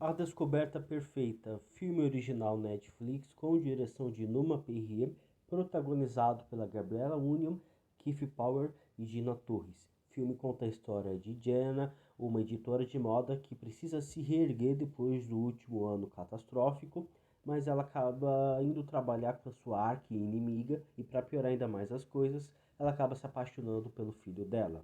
A Descoberta Perfeita, filme original Netflix com direção de Numa Perrier, protagonizado pela Gabriela Union, Keith Power e Gina Torres. O filme conta a história de Jenna, uma editora de moda que precisa se reerguer depois do último ano catastrófico, mas ela acaba indo trabalhar com a sua arqui-inimiga e, para piorar ainda mais as coisas, ela acaba se apaixonando pelo filho dela.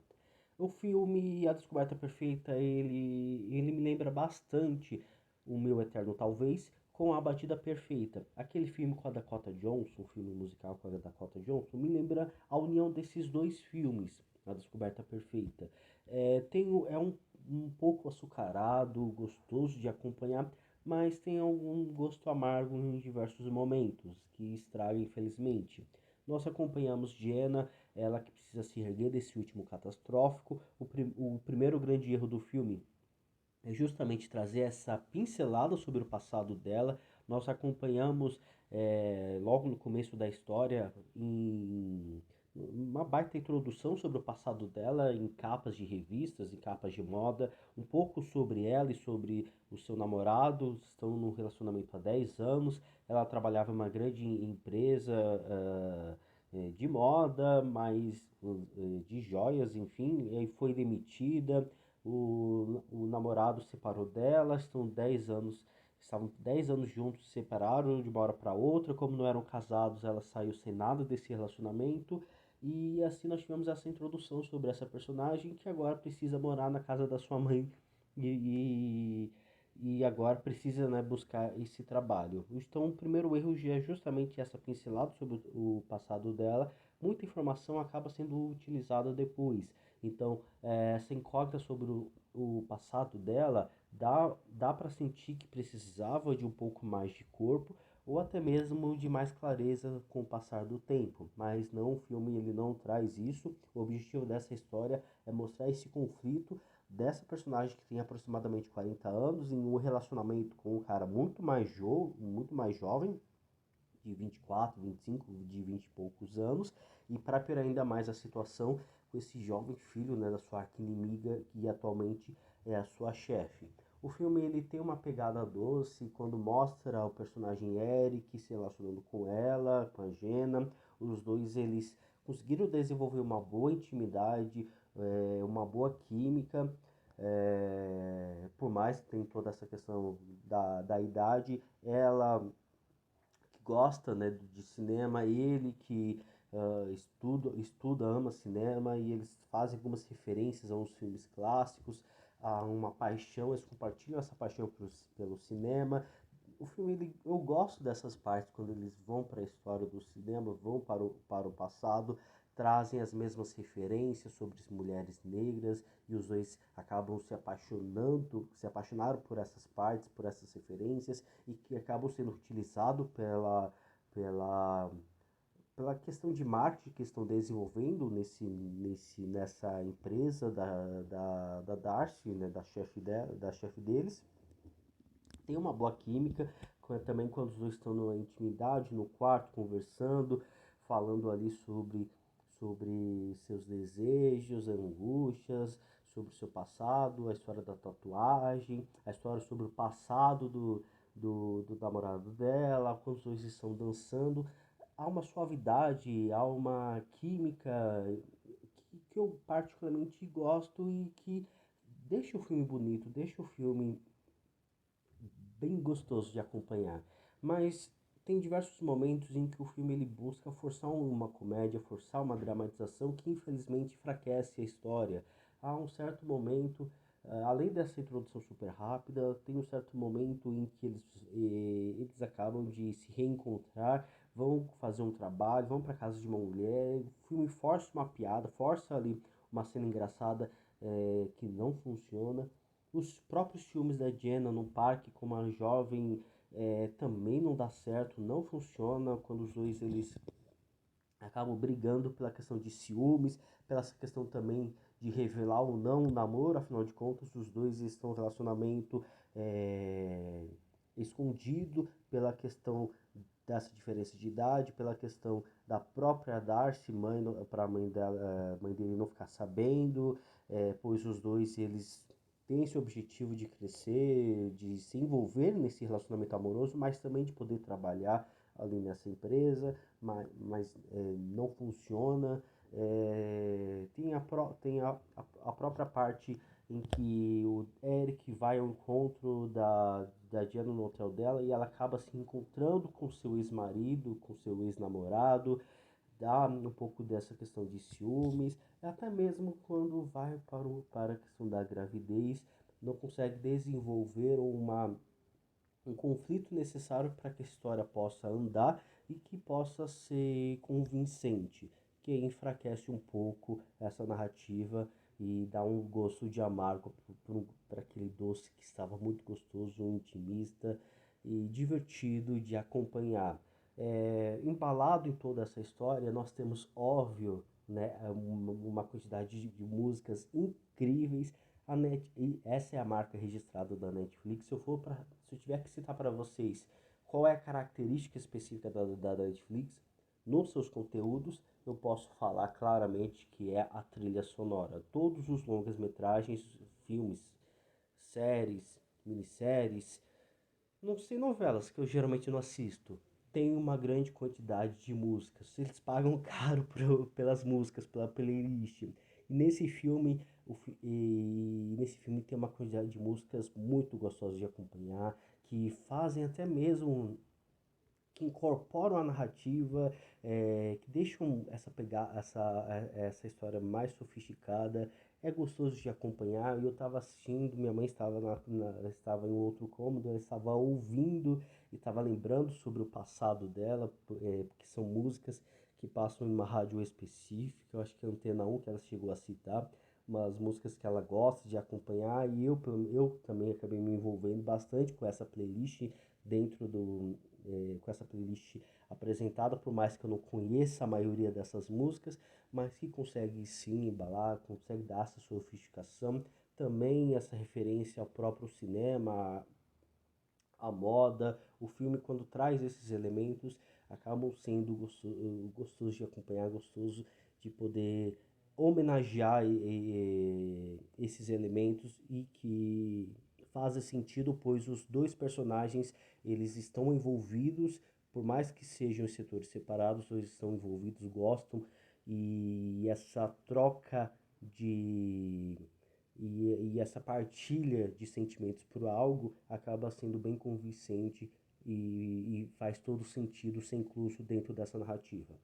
O filme A Descoberta Perfeita, ele me lembra bastante O Meu Eterno Talvez, com A Batida Perfeita. Aquele filme com a Dakota Johnson, um filme musical com a Dakota Johnson, me lembra a união desses dois filmes, A Descoberta Perfeita. É um pouco açucarado, gostoso de acompanhar, mas tem algum gosto amargo em diversos momentos, que estraga infelizmente. Nós acompanhamos Jenna, ela que precisa se erguer desse último catastrófico. O primeiro grande erro do filme é justamente trazer essa pincelada sobre o passado dela. Nós acompanhamos logo no começo da história em uma baita introdução sobre o passado dela em capas de revistas, em capas de moda, um pouco sobre ela e sobre o seu namorado. Estão num relacionamento há 10 anos. Ela trabalhava em uma grande empresa de moda, mas de joias, enfim, e aí foi demitida. O namorado separou dela, estavam 10 anos juntos, se separaram de uma hora para outra. Como não eram casados, ela saiu sem nada desse relacionamento. E assim nós tivemos essa introdução sobre essa personagem que agora precisa morar na casa da sua mãe e, e agora precisa, né, buscar esse trabalho. Então, o primeiro erro já é justamente essa pincelada sobre o passado dela. Muita informação acaba sendo utilizada depois. Então, essa incógnita sobre o passado dela dá para sentir que precisava de um pouco mais de corpo ou até mesmo de mais clareza com o passar do tempo. Mas não, o filme ele não traz isso. O objetivo dessa história é mostrar esse conflito dessa personagem que tem aproximadamente 40 anos em um relacionamento com um cara muito mais jovem, de 24, 25, de 20 e poucos anos, e para piorar ainda mais a situação com esse jovem filho, né, da sua arqui-inimiga, que atualmente é a sua chefe. O filme ele tem uma pegada doce quando mostra o personagem Eric se relacionando com ela, com a Jenna. Os dois eles conseguiram desenvolver uma boa intimidade, uma boa química. Por mais que tem toda essa questão da idade, ela que gosta, né, de cinema, ele que estuda, ama cinema, e eles fazem algumas referências a uns filmes clássicos, a uma paixão, eles compartilham essa paixão pelo cinema. O filme, eu gosto dessas partes, quando eles vão para a história do cinema, vão para o passado, trazem as mesmas referências sobre as mulheres negras, e os dois acabam se apaixonaram por essas partes, por essas referências, e que acabam sendo utilizados pela, pela questão de marketing que estão desenvolvendo nessa empresa da Darcy, né, da chefe deles. Tem uma boa química, também quando os dois estão numa intimidade, no quarto, conversando, falando ali sobre seus desejos, angústias, sobre o seu passado, a história da tatuagem, a história sobre o passado do namorado dela, quando os dois estão dançando. Há uma suavidade, há uma química que eu particularmente gosto e que deixa o filme bonito, deixa o filme bem gostoso de acompanhar. Mas tem diversos momentos em que o filme ele busca forçar uma comédia, forçar uma dramatização que infelizmente enfraquece a história. Há um certo momento, além dessa introdução super rápida, tem um certo momento em que eles acabam de se reencontrar, vão fazer um trabalho, vão para casa de uma mulher. O filme força uma piada, força ali uma cena engraçada que não funciona. Os próprios filmes da Jenna no parque com uma jovem também não dá certo, não funciona quando os dois eles acabam brigando pela questão de ciúmes, pela questão também de revelar ou não o namoro. Afinal de contas os dois estão em um relacionamento escondido, pela questão dessa diferença de idade, pela questão da própria Darcy, para a mãe dele não ficar sabendo, pois os dois eles tem esse objetivo de crescer, de se envolver nesse relacionamento amoroso, mas também de poder trabalhar ali nessa empresa, mas não funciona. Tem a própria parte em que o Eric vai ao encontro da Diana no hotel dela e ela acaba se encontrando com seu ex-marido, com seu ex-namorado, dá um pouco dessa questão de ciúmes, até mesmo quando vai para a questão da gravidez, não consegue desenvolver um conflito necessário para que a história possa andar e que possa ser convincente, que enfraquece um pouco essa narrativa e dá um gosto de amargo para aquele doce que estava muito gostoso, intimista e divertido de acompanhar. Embalado em toda essa história, nós temos, óbvio, né, uma quantidade de músicas incríveis. E essa é a marca registrada da Netflix. Se eu tiver que citar para vocês qual é a característica específica da Netflix nos seus conteúdos, eu posso falar claramente que é a trilha sonora. Todos os longas-metragens, filmes, séries, minisséries, não sei, novelas que eu geralmente não assisto, tem uma grande quantidade de músicas. Eles pagam caro pelas músicas, pela playlist. E nesse filme tem uma quantidade de músicas muito gostosas de acompanhar, que fazem até mesmo, que incorporam a narrativa, que deixam essa história mais sofisticada. É gostoso de acompanhar. Eu estava assistindo, minha mãe estava em outro cômodo, ela estava ouvindo e estava lembrando sobre o passado dela, porque são músicas que passam em uma rádio específica, eu acho que é a Antena 1 que ela chegou a citar, umas músicas que ela gosta de acompanhar, e eu também acabei me envolvendo bastante com essa playlist dentro do com essa playlist apresentada, por mais que eu não conheça a maioria dessas músicas, mas que consegue sim embalar, consegue dar essa sofisticação, também essa referência ao próprio cinema, à moda. O filme, quando traz esses elementos, acabam sendo gostosos de acompanhar, gostoso de poder homenagear esses elementos, e que fazem sentido, pois os dois personagens eles estão envolvidos, por mais que sejam em setores separados, eles estão envolvidos, gostam, e essa troca de e essa partilha de sentimentos por algo acaba sendo bem convincente, e faz todo sentido ser incluso dentro dessa narrativa.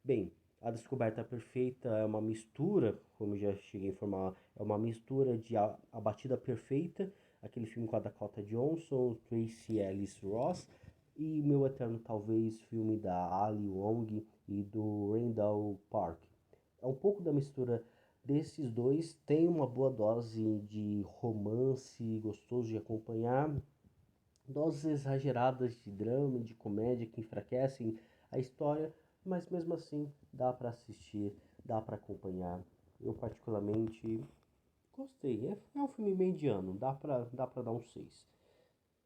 Bem, A Descoberta Perfeita é uma mistura, como já cheguei a informar, é uma mistura de A Batida Perfeita, aquele filme com a Dakota Johnson, Tracy Ellis Ross, e Meu Eterno Talvez, filme da Ali Wong e do Randall Park. É um pouco da mistura desses dois, tem uma boa dose de romance gostoso de acompanhar, doses exageradas de drama e de comédia que enfraquecem a história, mas mesmo assim dá para assistir, dá para acompanhar. Eu particularmente gostei. É um filme mediano, dá pra dar um 6.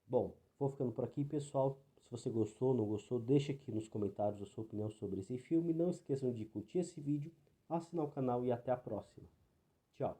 Bom, vou ficando por aqui, pessoal. Se você gostou ou não gostou, deixa aqui nos comentários a sua opinião sobre esse filme. Não esqueçam de curtir esse vídeo, assinar o canal e até a próxima. Tchau.